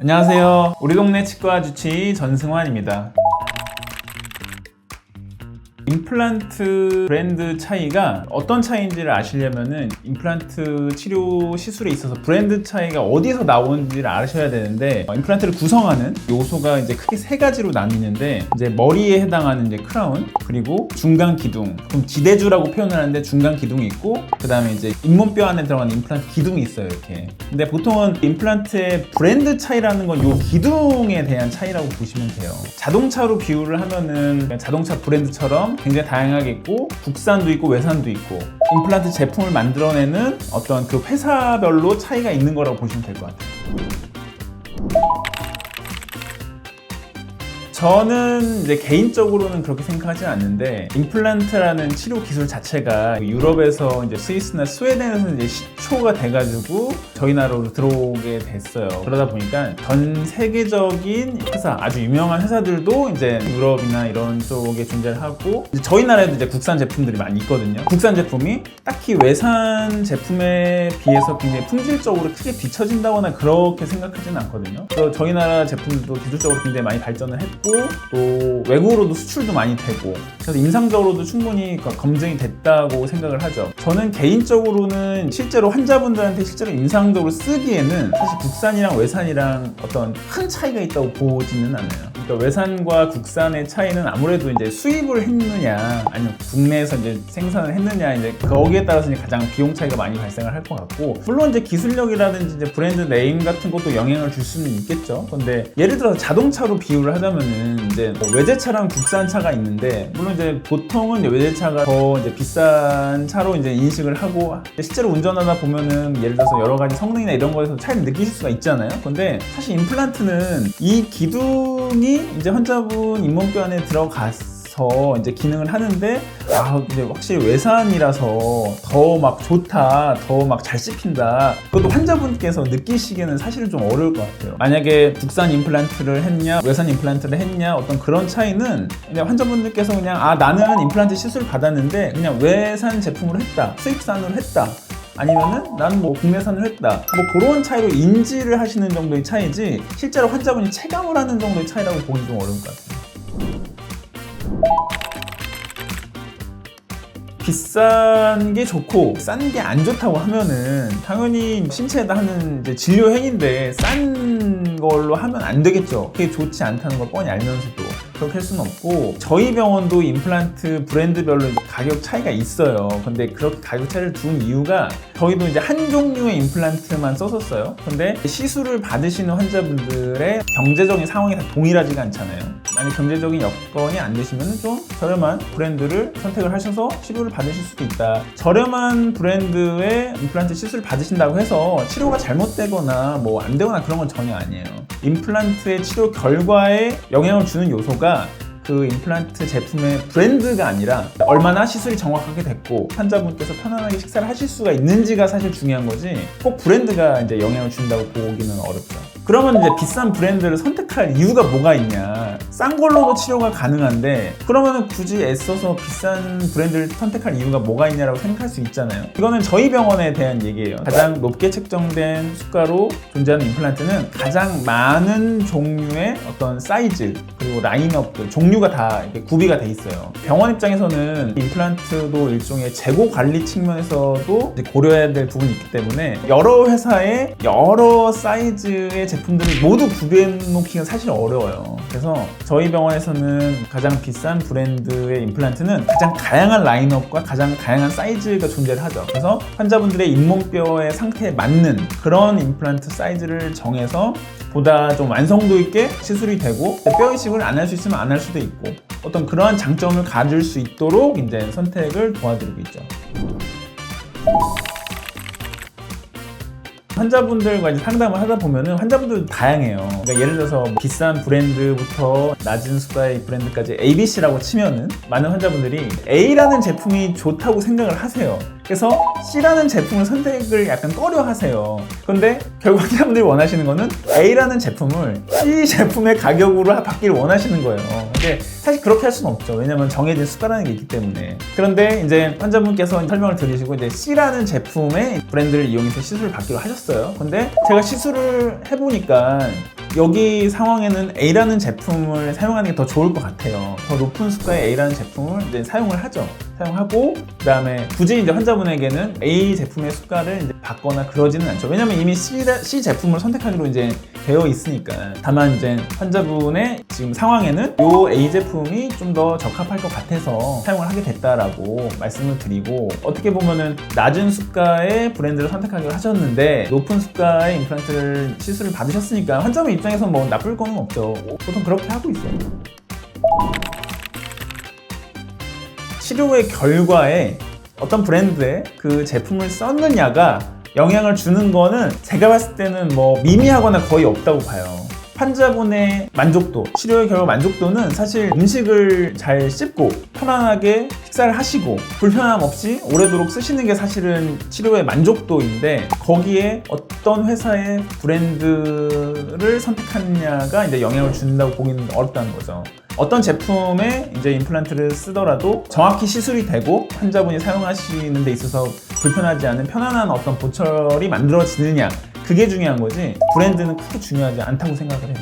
안녕하세요. 우리 동네 치과 주치 전승환입니다. 임플란트 브랜드 차이가 어떤 차이인지를 아시려면은 임플란트 치료 시술에 있어서 브랜드 차이가 어디서 나오는지를 아셔야 되는데, 임플란트를 구성하는 요소가 이제 크게 세 가지로 나뉘는데, 이제 머리에 해당하는 이제 크라운, 그리고 중간 기둥, 그럼 지대주라고 표현을 하는데 중간 기둥이 있고, 그 다음에 이제 잇몸뼈 안에 들어가는 임플란트 기둥이 있어요, 이렇게. 근데 보통은 임플란트의 브랜드 차이라는 건 요 기둥에 대한 차이라고 보시면 돼요. 자동차로 비유를 하면은 자동차 브랜드처럼 굉장히 다양하게 있고, 국산도 있고 외산도 있고, 임플란트 제품을 만들어내는 어떤 그 회사별로 차이가 있는 거라고 보시면 될 것 같아요. 저는 이제 개인적으로는 그렇게 생각하지 않는데, 임플란트라는 치료 기술 자체가 유럽에서 이제 스위스나 스웨덴에서 이제 시초가 돼가지고 저희 나라로 들어오게 됐어요. 그러다 보니까 전 세계적인 회사, 아주 유명한 회사들도 이제 유럽이나 이런 쪽에 존재를 하고, 이제 저희 나라에도 이제 국산 제품들이 많이 있거든요. 국산 제품이 딱히 외산 제품에 비해서 굉장히 품질적으로 크게 뒤처진다거나 그렇게 생각하지는 않거든요. 그래서 저희 나라 제품들도 기술적으로 굉장히 많이 발전을 했고, 또 외국으로도 수출도 많이 되고, 그래서 임상적으로도 충분히 검증이 됐다고 생각을 하죠. 저는 개인적으로는 실제로 환자분들한테 실제로 임상적으로 쓰기에는 사실 국산이랑 외산이랑 어떤 큰 차이가 있다고 보지는 않아요. 그러니까 외산과 국산의 차이는 아무래도 이제 수입을 했느냐 아니면 국내에서 이제 생산을 했느냐, 이제 거기에 따라서 이제 가장 비용 차이가 많이 발생을 할 것 같고, 물론 이제 기술력이라든지 이제 브랜드 네임 같은 것도 영향을 줄 수는 있겠죠. 근데 예를 들어서 자동차로 비유를 하자면은 이제 뭐 외제차랑 국산차가 있는데, 물론 이제 보통은 이제 외제차가 더 이제 비싼 차로 이제 인식을 하고, 실제로 운전하다 보면은 예를 들어서 여러 가지 성능이나 이런 거에서 차이를 느끼실 수가 있잖아요. 근데 사실 임플란트는 이 기둥이 이제 환자분 잇몸뼈 안에 들어가서 이제 기능을 하는데, 이제 확실히 외산이라서 더 막 좋다, 더 막 잘 씹힌다, 그것도 환자분께서 느끼시기에는 사실은 좀 어려울 것 같아요. 만약에 국산 임플란트를 했냐 외산 임플란트를 했냐, 어떤 그런 차이는 그냥 환자분들께서 그냥 나는 임플란트 시술 받았는데 그냥 외산 제품으로 했다, 수입산으로 했다, 아니면은 나는 뭐 국내산을 했다, 뭐 그런 차이로 인지를 하시는 정도의 차이지, 실제로 환자분이 체감을 하는 정도의 차이라고 보기 좀 어려울 것 같아요. 비싼 게 좋고 싼 게 안 좋다고 하면은 당연히 신체에다 하는 이제 진료 행위인데 싼 걸로 하면 안 되겠죠. 그게 좋지 않다는 걸 뻔히 알면서도 그렇게 할 수는 없고, 저희 병원도 임플란트 브랜드별로 가격 차이가 있어요. 근데 그렇게 가격 차이를 둔 이유가, 저희도 이제 한 종류의 임플란트만 썼었어요. 근데 시술을 받으시는 환자분들의 경제적인 상황이 다 동일하지가 않잖아요. 만약 경제적인 여건이 안 되시면 좀 저렴한 브랜드를 선택을 하셔서 치료를 받으실 수도 있다. 저렴한 브랜드의 임플란트 시술을 받으신다고 해서 치료가 잘못되거나 뭐 안 되거나 그런 건 전혀 아니에요. 임플란트의 치료 결과에 영향을 주는 요소가 그 임플란트 제품의 브랜드가 아니라 얼마나 시술이 정확하게 됐고 환자분께서 편안하게 식사를 하실 수가 있는지가 사실 중요한 거지, 꼭 브랜드가 이제 영향을 준다고 보기는 어렵죠. 그러면 이제 비싼 브랜드를 선택할 이유가 뭐가 있냐? 싼 걸로도 치료가 가능한데 그러면 굳이 애써서 비싼 브랜드를 선택할 이유가 뭐가 있냐라고 생각할 수 있잖아요. 이거는 저희 병원에 대한 얘기예요. 가장 높게 책정된 수가로 존재하는 임플란트는 가장 많은 종류의 어떤 사이즈, 그리고 라인업들, 종류가 다 이렇게 구비가 돼 있어요. 병원 입장에서는 임플란트도 일종의 재고 관리 측면에서도 고려해야 될 부분이 있기 때문에 여러 회사의 여러 사이즈의 제품들을 모두 구비해 놓기가 사실 어려워요. 그래서 저희 병원에서는 가장 비싼 브랜드의 임플란트는 가장 다양한 라인업과 가장 다양한 사이즈가 존재를 하죠. 그래서 환자분들의 잇몸뼈의 상태에 맞는 그런 임플란트 사이즈를 정해서 보다 좀 완성도 있게 시술이 되고, 뼈 이식을 안 할 수 있으면 안 할 수도 있고, 어떤 그러한 장점을 가질 수 있도록 이제 선택을 도와드리고 있죠. 환자분들과 이제 상담을 하다 보면은 환자분들도 다양해요. 그러니까 예를 들어서 비싼 브랜드부터 낮은 수가의 브랜드까지 ABC라고 치면은 많은 환자분들이 A라는 제품이 좋다고 생각을 하세요. 그래서 C라는 제품을 선택을 약간 꺼려 하세요. 그런데 결국 환자분들이 원하시는 거는 A라는 제품을 C 제품의 가격으로 받기를 원하시는 거예요. 근데 사실 그렇게 할 수는 없죠. 왜냐면 정해진 수가라는 게 있기 때문에. 그런데 이제 환자분께서 설명을 들으시고 이제 C라는 제품의 브랜드를 이용해서 시술을 받기로 하셨어요. 근데 제가 시술을 해보니까 여기 상황에는 A라는 제품을 사용하는 게 더 좋을 것 같아요. 더 높은 수가의 A라는 제품을 이제 사용을 하죠. 사용하고 그다음에 굳이 이제 환자분에게는 A 제품의 수가를 이제 받거나 그러지는 않죠. 왜냐면 이미 C 제품을 선택하기로 이제 되어 있으니까. 다만 이제 환자분의 지금 상황에는 이 A 제품이 좀 더 적합할 것 같아서 사용을 하게 됐다라고 말씀을 드리고, 어떻게 보면은 낮은 수가의 브랜드를 선택하기로 하셨는데 높은 수가의 임플란트를 시술을 받으셨으니까 환자분 입장에서 뭐 나쁠 거는 없죠. 보통 그렇게 하고 있어요. 치료의 결과에 어떤 브랜드의 그 제품을 썼느냐가 영향을 주는 거는 제가 봤을 때는 뭐 미미하거나 거의 없다고 봐요. 환자분의 만족도, 치료의 결과 만족도는 사실 음식을 잘 씹고 편안하게 식사를 하시고 불편함 없이 오래도록 쓰시는 게 사실은 치료의 만족도인데, 거기에 어떤 회사의 브랜드를 선택하느냐가 이제 영향을 준다고 보기는 어렵다는 거죠. 어떤 제품의 이제 임플란트를 쓰더라도 정확히 시술이 되고 환자분이 사용하시는 데 있어서 불편하지 않은 편안한 어떤 보철이 만들어지느냐, 그게 중요한 거지 브랜드는 크게 중요하지 않다고 생각을 해요.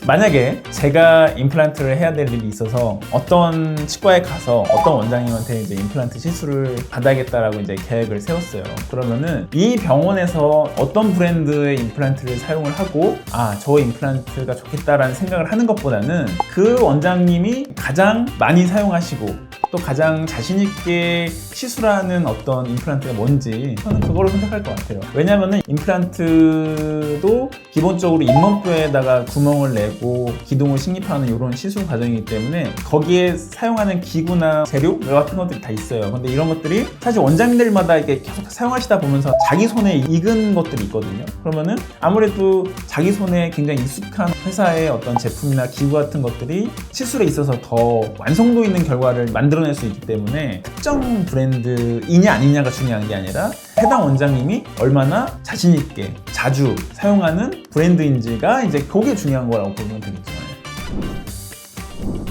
만약에 제가 임플란트를 해야 될 일이 있어서 어떤 치과에 가서 어떤 원장님한테 이제 임플란트 시술을 받아야겠다라고 이제 계획을 세웠어요. 그러면은 이 병원에서 어떤 브랜드의 임플란트를 사용을 하고 저 임플란트가 좋겠다라는 생각을 하는 것보다는 그 원장님이 가장 많이 사용하시고 또 가장 자신있게 시술하는 어떤 임플란트가 뭔지 저는 그거를 선택할 것 같아요. 왜냐면은 임플란트도 기본적으로 잇몸뼈에다가 구멍을 내고 기둥을 식립하는 이런 시술 과정이기 때문에 거기에 사용하는 기구나 재료 같은 것들이 다 있어요. 근데 이런 것들이 사실 원장님들마다 이렇게 계속 사용하시다 보면서 자기 손에 익은 것들이 있거든요. 그러면은 아무래도 자기 손에 굉장히 익숙한 회사의 어떤 제품이나 기구 같은 것들이 시술에 있어서 더 완성도 있는 결과를 만들어낼 수 있기 때문에 특정 브랜드이냐 아니냐가 중요한 게 아니라 해당 원장님이 얼마나 자신있게 자주 사용하는 브랜드인지가 이제 그게 중요한 거라고 보면 되겠죠.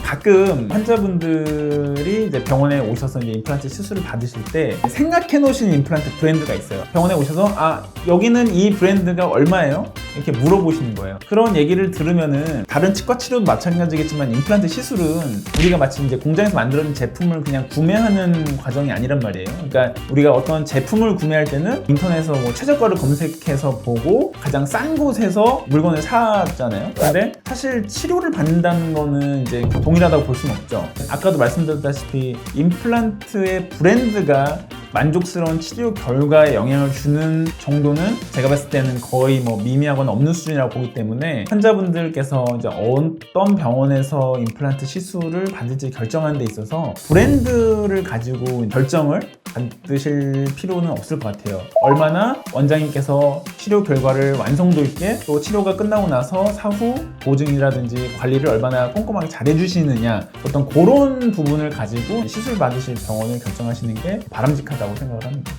가끔 환자분들이 이제 병원에 오셔서 이제 임플란트 시술을 받으실 때 생각해 놓으신 임플란트 브랜드가 있어요. 병원에 오셔서 여기는 이 브랜드가 얼마예요? 이렇게 물어보시는 거예요. 그런 얘기를 들으면은 다른 치과 치료도 마찬가지겠지만 임플란트 시술은 우리가 마치 이제 공장에서 만들어진 제품을 그냥 구매하는 과정이 아니란 말이에요. 그러니까 우리가 어떤 제품을 구매할 때는 인터넷에서 뭐 최저가를 검색해서 보고 가장 싼 곳에서 물건을 사잖아요. 근데 사실 치료를 받는다는 거는 이제 동일하다고 볼 수는 없죠. 아까도 말씀드렸다시피 임플란트의 브랜드가 만족스러운 치료 결과에 영향을 주는 정도는 제가 봤을 때는 거의 뭐 미미하거나 없는 수준이라고 보기 때문에 환자분들께서 이제 어떤 병원에서 임플란트 시술을 받을지 결정하는 데 있어서 브랜드를 가지고 결정을 받으실 필요는 없을 것 같아요. 얼마나 원장님께서 치료 결과를 완성도 있게 또 치료가 끝나고 나서 사후 보증이라든지 관리를 얼마나 꼼꼼하게 잘 해주시느냐, 어떤 그런 부분을 가지고 시술 받으실 병원을 결정하시는 게 바람직하다고 생각을 합니다.